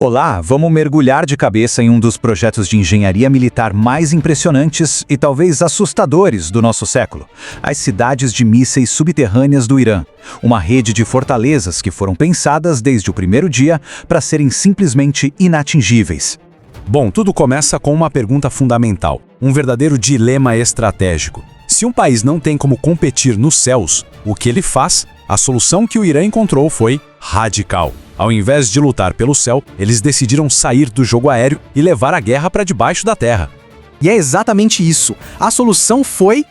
Olá, vamos mergulhar de cabeça em um dos projetos de engenharia militar mais impressionantes e talvez assustadores do nosso século: as cidades de mísseis subterrâneas do Irã. Uma rede de fortalezas que foram pensadas desde o primeiro dia para serem simplesmente inatingíveis. Bom, tudo começa com uma pergunta fundamental, um verdadeiro dilema estratégico. Se um país não tem como competir nos céus, o que ele faz? A solução que o Irã encontrou foi radical. Ao invés de lutar pelo céu, eles decidiram sair do jogo aéreo e levar a guerra para debaixo da terra. E é exatamente isso. A solução foi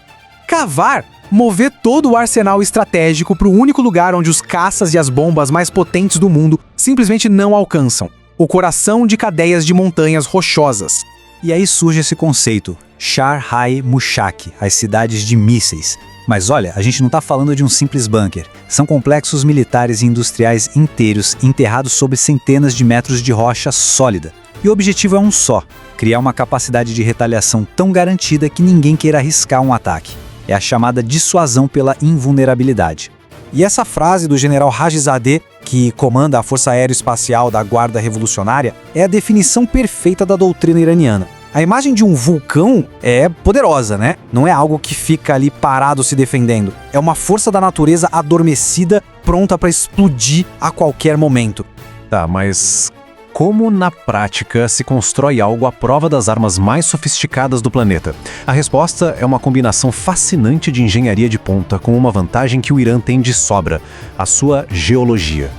cavar. Mover todo o arsenal estratégico para o único lugar onde os caças e as bombas mais potentes do mundo simplesmente não alcançam: o coração de cadeias de montanhas rochosas. E aí surge esse conceito, Char-Hai-Mushak, as cidades de mísseis. Mas olha, a gente não está falando de um simples bunker. São complexos militares e industriais inteiros enterrados sob centenas de metros de rocha sólida. E o objetivo é um só: criar uma capacidade de retaliação tão garantida que ninguém queira arriscar um ataque. É a chamada dissuasão pela invulnerabilidade. E essa frase do general Rajizadeh, que comanda a Força Aeroespacial da Guarda Revolucionária, é a definição perfeita da doutrina iraniana. A imagem de um vulcão é poderosa, né? Não é algo que fica ali parado se defendendo. É uma força da natureza adormecida, pronta para explodir a qualquer momento. Tá, mas como na prática se constrói algo à prova das armas mais sofisticadas do planeta? A resposta é uma combinação fascinante de engenharia de ponta com uma vantagem que o Irã tem de sobra: a sua geologia.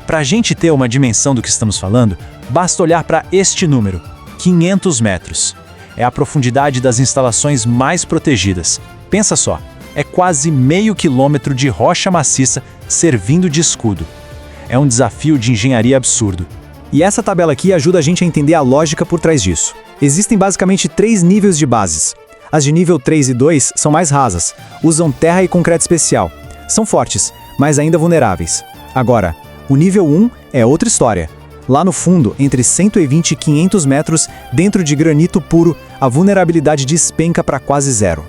Para a gente ter uma dimensão do que estamos falando, basta olhar para este número: 500 metros. É a profundidade das instalações mais protegidas. Pensa só, é quase meio quilômetro de rocha maciça servindo de escudo. É um desafio de engenharia absurdo. E essa tabela aqui ajuda a gente a entender a lógica por trás disso. Existem basicamente 3 níveis de bases. As de nível 3 e 2 são mais rasas, usam terra e concreto especial. São fortes, mas ainda vulneráveis. Agora, o nível 1 é outra história. Lá no fundo, entre 120 e 500 metros, dentro de granito puro, a vulnerabilidade despenca para quase zero.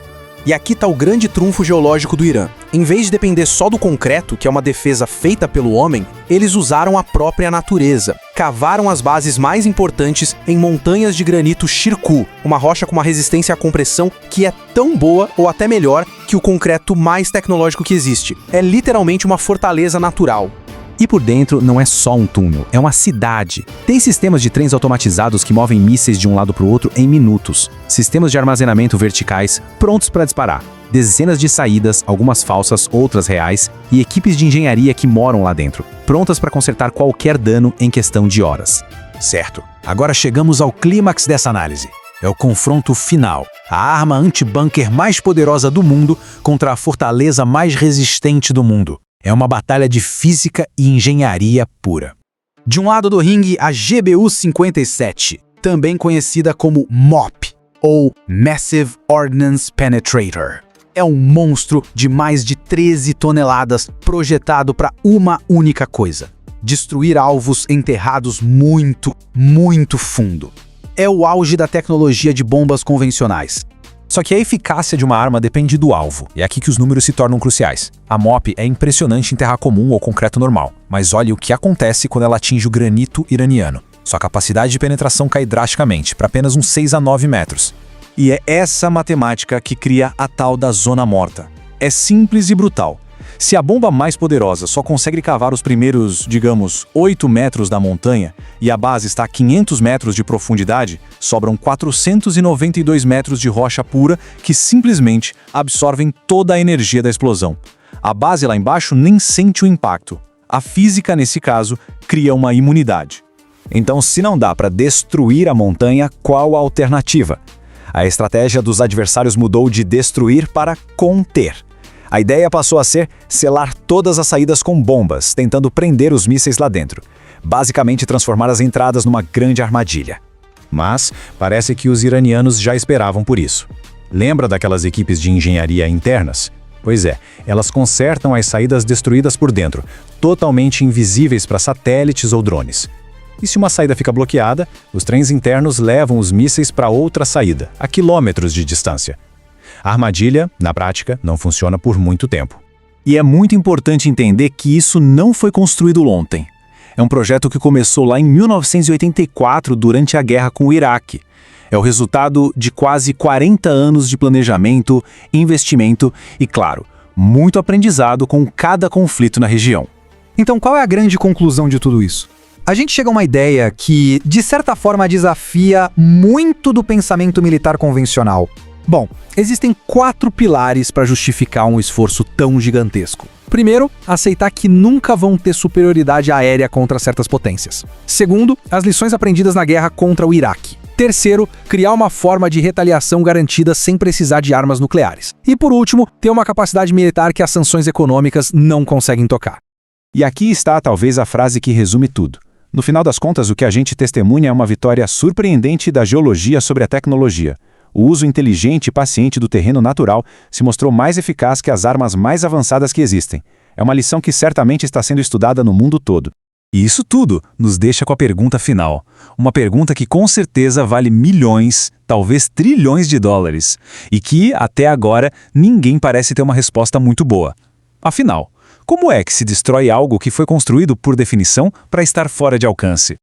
E aqui está o grande trunfo geológico do Irã. Em vez de depender só do concreto, que é uma defesa feita pelo homem, eles usaram a própria natureza. Cavaram as bases mais importantes em montanhas de granito Shirkuh, uma rocha com uma resistência à compressão que é tão boa ou até melhor que o concreto mais tecnológico que existe. É literalmente uma fortaleza natural. E por dentro não é só um túnel, é uma cidade. Tem sistemas de trens automatizados que movem mísseis de um lado para o outro em minutos. Sistemas de armazenamento verticais prontos para disparar. Dezenas de saídas, algumas falsas, outras reais, e equipes de engenharia que moram lá dentro, prontas para consertar qualquer dano em questão de horas. Certo, agora chegamos ao clímax dessa análise. É o confronto final. A arma anti-bunker mais poderosa do mundo contra a fortaleza mais resistente do mundo. É uma batalha de física e engenharia pura. De um lado do ringue, a GBU-57, também conhecida como MOP, ou Massive Ordnance Penetrator. É um monstro de mais de 13 toneladas projetado para uma única coisa: destruir alvos enterrados muito, muito fundo. É o auge da tecnologia de bombas convencionais. Só que a eficácia de uma arma depende do alvo, e é aqui que os números se tornam cruciais. A MOP é impressionante em terra comum ou concreto normal, mas olhe o que acontece quando ela atinge o granito iraniano. Sua capacidade de penetração cai drasticamente, para apenas uns 6 a 9 metros. E é essa matemática que cria a tal da zona morta. É simples e brutal. Se a bomba mais poderosa só consegue cavar os primeiros, digamos, 8 metros da montanha e a base está a 500 metros de profundidade, sobram 492 metros de rocha pura que simplesmente absorvem toda a energia da explosão. A base lá embaixo nem sente o impacto. A física, nesse caso, cria uma imunidade. Então, se não dá para destruir a montanha, qual a alternativa? A estratégia dos adversários mudou de destruir para conter. A ideia passou a ser selar todas as saídas com bombas, tentando prender os mísseis lá dentro. Basicamente transformar as entradas numa grande armadilha. Mas parece que os iranianos já esperavam por isso. Lembra daquelas equipes de engenharia internas? Pois é, elas consertam as saídas destruídas por dentro, totalmente invisíveis para satélites ou drones. E se uma saída fica bloqueada, os trens internos levam os mísseis para outra saída, a quilômetros de distância. A armadilha, na prática, não funciona por muito tempo. E é muito importante entender que isso não foi construído ontem. É um projeto que começou lá em 1984, durante a guerra com o Iraque. É o resultado de quase 40 anos de planejamento, investimento e, claro, muito aprendizado com cada conflito na região. Então, qual é a grande conclusão de tudo isso? A gente chega a uma ideia que, de certa forma, desafia muito do pensamento militar convencional. Bom, existem 4 pilares para justificar um esforço tão gigantesco. Primeiro, aceitar que nunca vão ter superioridade aérea contra certas potências. Segundo, as lições aprendidas na guerra contra o Iraque. Terceiro, criar uma forma de retaliação garantida sem precisar de armas nucleares. E por último, ter uma capacidade militar que as sanções econômicas não conseguem tocar. E aqui está talvez a frase que resume tudo. No final das contas, o que a gente testemunha é uma vitória surpreendente da geologia sobre a tecnologia. O uso inteligente e paciente do terreno natural se mostrou mais eficaz que as armas mais avançadas que existem. É uma lição que certamente está sendo estudada no mundo todo. E isso tudo nos deixa com a pergunta final. Uma pergunta que com certeza vale milhões, talvez trilhões de dólares. E que, até agora, ninguém parece ter uma resposta muito boa. Afinal, como é que se destrói algo que foi construído, por definição, para estar fora de alcance?